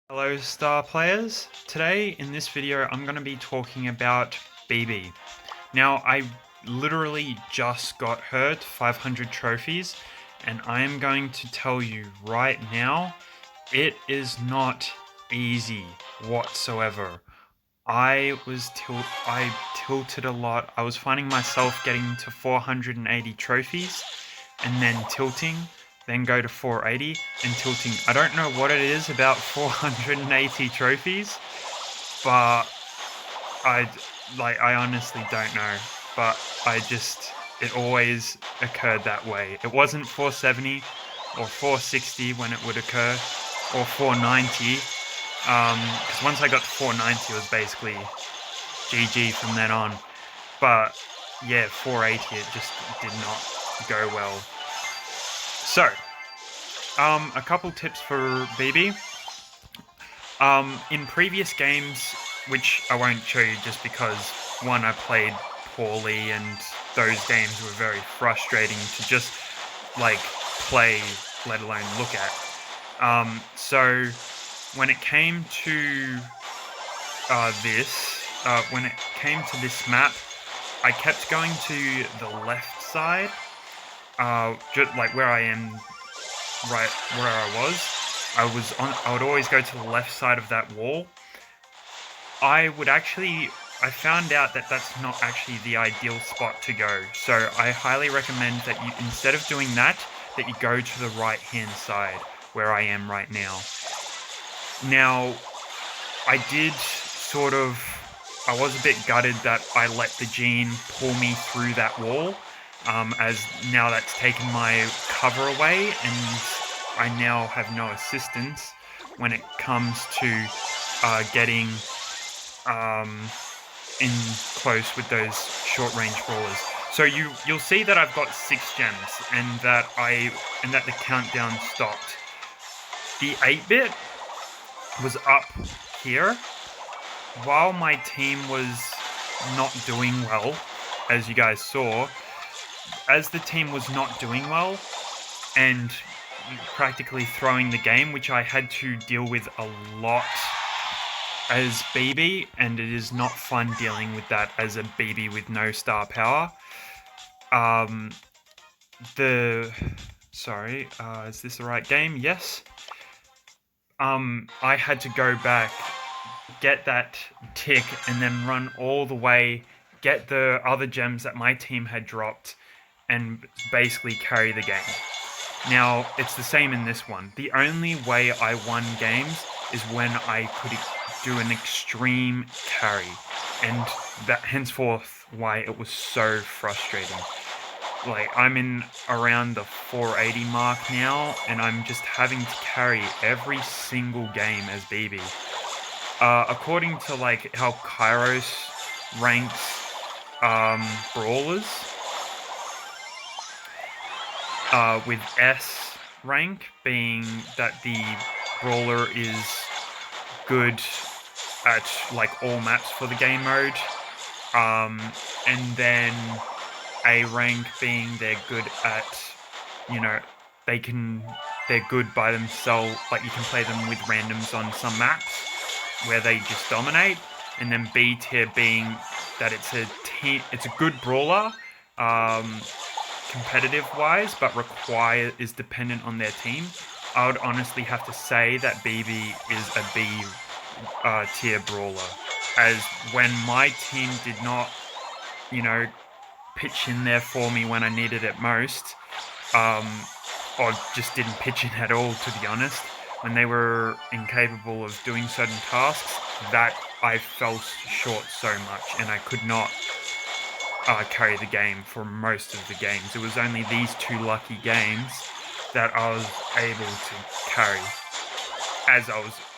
Hello star players. Today in this video I'm going to be talking about Bibi. Now I literally just got her to 500 trophies and I am going to tell you right now it is not easy whatsoever. I tilted a lot. I was finding myself getting to 480 trophies and then tilting, then go to 480 and tilting. I don't know what it is about 480 trophies, but I honestly don't know. But it always occurred that way. It wasn't 470 or 460 when it would occur, or 490. Because once I got to 490, it was basically GG from then on. But yeah, 480, it just did not go well. So, a couple tips for Bibi. In previous games, which I won't show you just because, one, I played poorly and those games were very frustrating to just, play, let alone look at. So, when it came to this map, I kept going to the left side, just like where I am, right where I was. I would always go to the left side of that wall. I found out that that's not actually the ideal spot to go. So I highly recommend that you, instead of doing that you go to the right hand side where I am right now. Now, I was a bit gutted that I let the gene pull me through that wall, as now that's taken my cover away and I now have no assistance when it comes to getting in close with those short-range brawlers. So you'll see that I've got 6 gems and that the countdown stopped. The 8-bit was up here while my team was not doing well, as you guys saw. As the team was not doing well and practically throwing the game, which I had to deal with a lot as Bibi, and it is not fun dealing with that as a Bibi with no star power. Is this the right game? Yes. I had to go back, get that tick, and then run all the way, get the other gems that my team had dropped, and basically carry the game. Now, it's the same in this one. The only way I won games is when I could do an extreme carry, and that henceforth why it was so frustrating. I'm in around the 480 mark now, and I'm just having to carry every single game as Bibi. According to how Kairos ranks brawlers, with S rank being that the brawler is good at all maps for the game mode, and then A rank being they're good at, they're good by themselves, you can play them with randoms on some maps where they just dominate, and then B tier being that it's a good brawler, competitive wise, but is dependent on their team. I would honestly have to say that Bibi is a B tier brawler, as when my team did not, pitch in there for me when I needed it most, or just didn't pitch in at all, to be honest, when they were incapable of doing certain tasks, that I fell short so much, and I could not carry the game for most of the games. It was only these 2 lucky games that I was able to carry,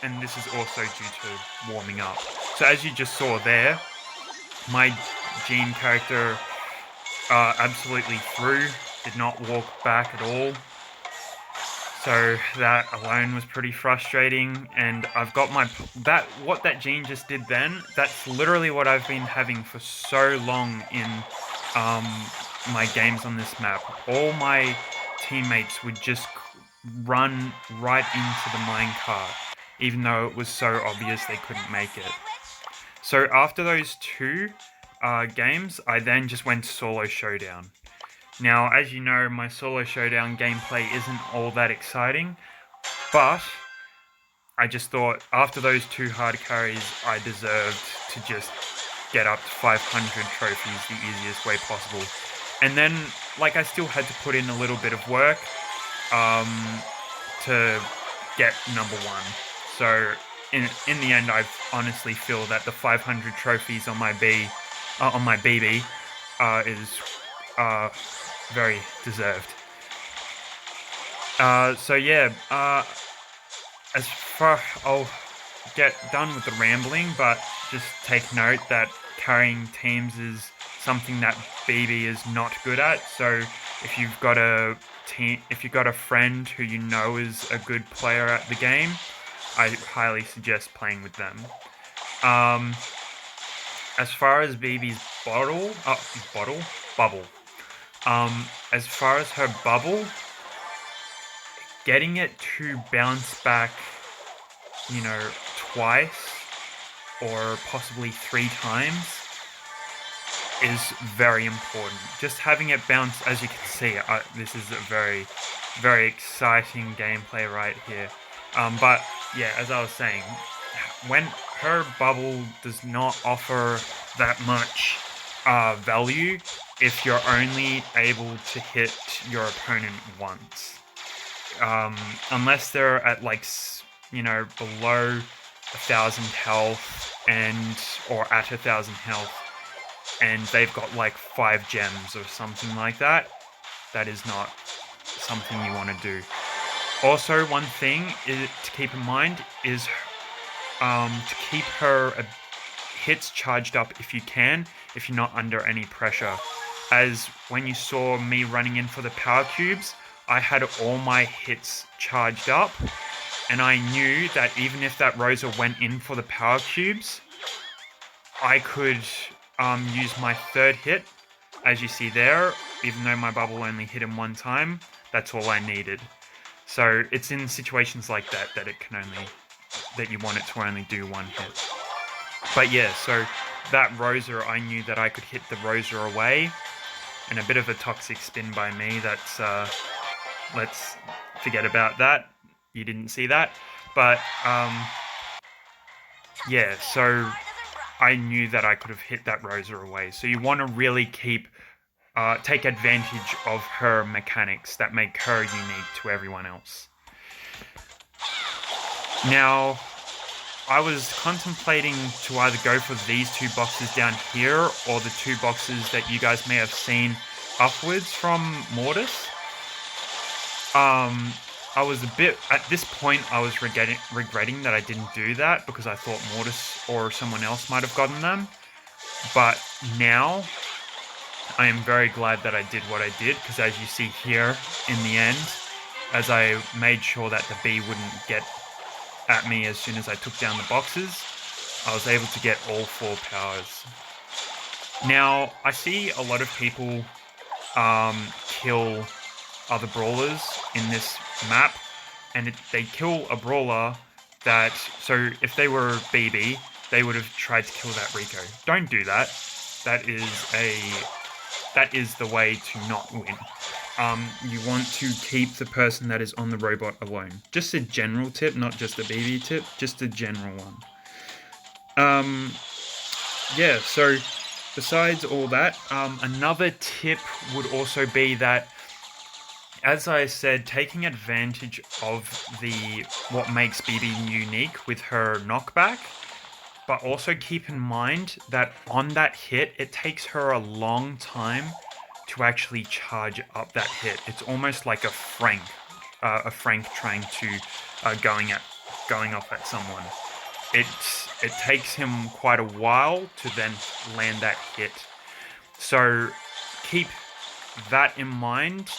and this is also due to warming up. So as you just saw there, my Gene character absolutely threw, did not walk back at all. So that alone was pretty frustrating, and I've got what that Gene just did then, that's literally what I've been having for so long in my games on this map. All my teammates would just run right into the minecart even though it was so obvious they couldn't make it. So after those two games, I then just went solo showdown. Now, as you know, my solo showdown gameplay isn't all that exciting, but I just thought after those two hard carries, I deserved to just get up to 500 trophies the easiest way possible. And then, like, I still had to put in a little bit of work to get number one. So in the end, I honestly feel that the 500 trophies on my BB is very deserved. So yeah, as far I'll get done with the rambling, but just take note that carrying teams is something that BB is not good at. So if you've got a friend who you know is a good player at the game, I highly suggest playing with them. As far as BB's bubble. As far as her bubble, getting it to bounce back, twice or possibly 3 times is very important. Just having it bounce, as you can see, this is a very, very exciting gameplay right here. But yeah, as I was saying, when her bubble does not offer that much value if you're only able to hit your opponent once. Unless they're at below 1,000 health or at 1,000 health, and they've got like 5 gems or something like that. That is not something you want to do. Also, one thing to keep in mind is to keep her hits charged up if you can, if you're not under any pressure. As when you saw me running in for the power cubes, I had all my hits charged up, and I knew that even if that Rosa went in for the power cubes, I could use my 3rd hit, as you see there. Even though my bubble only hit him 1 time, that's all I needed. So it's in situations like that that you want it to only do 1 hit. But yeah, so that Rosa, I knew that I could hit the Rosa away, and a bit of a toxic spin by me. That's let's forget about that. You didn't see that, but yeah. So I knew that I could have hit that Rosa away. So you want to really take advantage of her mechanics that make her unique to everyone else. Now, I was contemplating to either go for these 2 boxes down here or the 2 boxes that you guys may have seen upwards from Mortis. I was at this point, I was regretting that I didn't do that because I thought Mortis or someone else might have gotten them. But now, I am very glad that I did what I did, because as you see here, in the end, as I made sure that the bee wouldn't get at me as soon as I took down the boxes, I was able to get all 4 powers. Now, I see a lot of people kill other brawlers in this map, and they kill a brawler that, so if they were BB, they would have tried to kill that Rico. Don't do that. That is the way to not win. You want to keep the person that is on the robot alone. Just a general tip, not just a BB tip, just a general one. Yeah, so besides all that, another tip would also be that, as I said, taking advantage of what makes Bibi unique with her knockback, but also keep in mind that on that hit, it takes her a long time to actually charge up that hit. It's almost like a Frank trying to going off at someone. It takes him quite a while to then land that hit. So keep that in mind,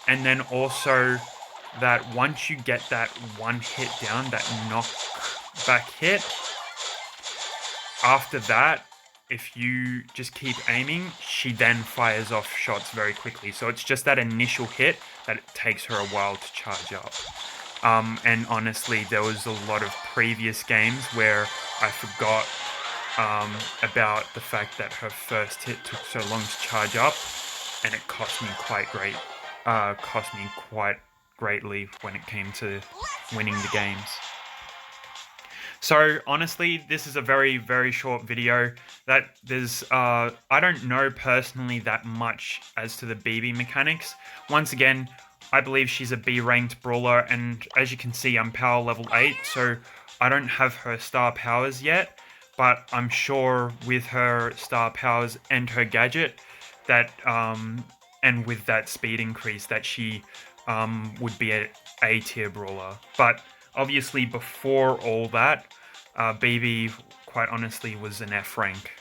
and then also that once you get that 1 hit down, that knockback hit, after that, if you just keep aiming, she then fires off shots very quickly. So it's just that initial hit that it takes her a while to charge up. And honestly, there was a lot of previous games where I forgot about the fact that her first hit took so long to charge up, and it cost me quite greatly when it came to winning the games. So honestly, this is a very, very short video. That there's I don't know personally that much as to the Bibi mechanics. Once again, I believe she's a B ranked brawler, and as you can see, I'm power level 8, so I don't have her star powers yet, but I'm sure with her star powers and her gadget that and with that speed increase that she would be a A tier brawler. But obviously before all that, Bibi, quite honestly, was an F rank.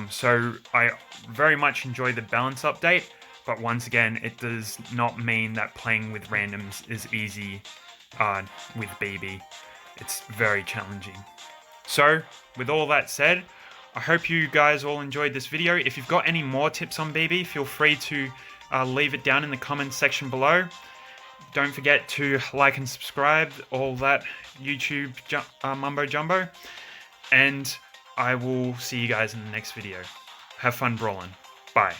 So I very much enjoy the balance update, but once again, it does not mean that playing with randoms is easy with Bibi. It's very challenging. So, with all that said, I hope you guys all enjoyed this video. If you've got any more tips on Bibi, feel free to leave it down in the comments section below. Don't forget to like and subscribe, all that YouTube mumbo jumbo. And I will see you guys in the next video. Have fun brawling. Bye.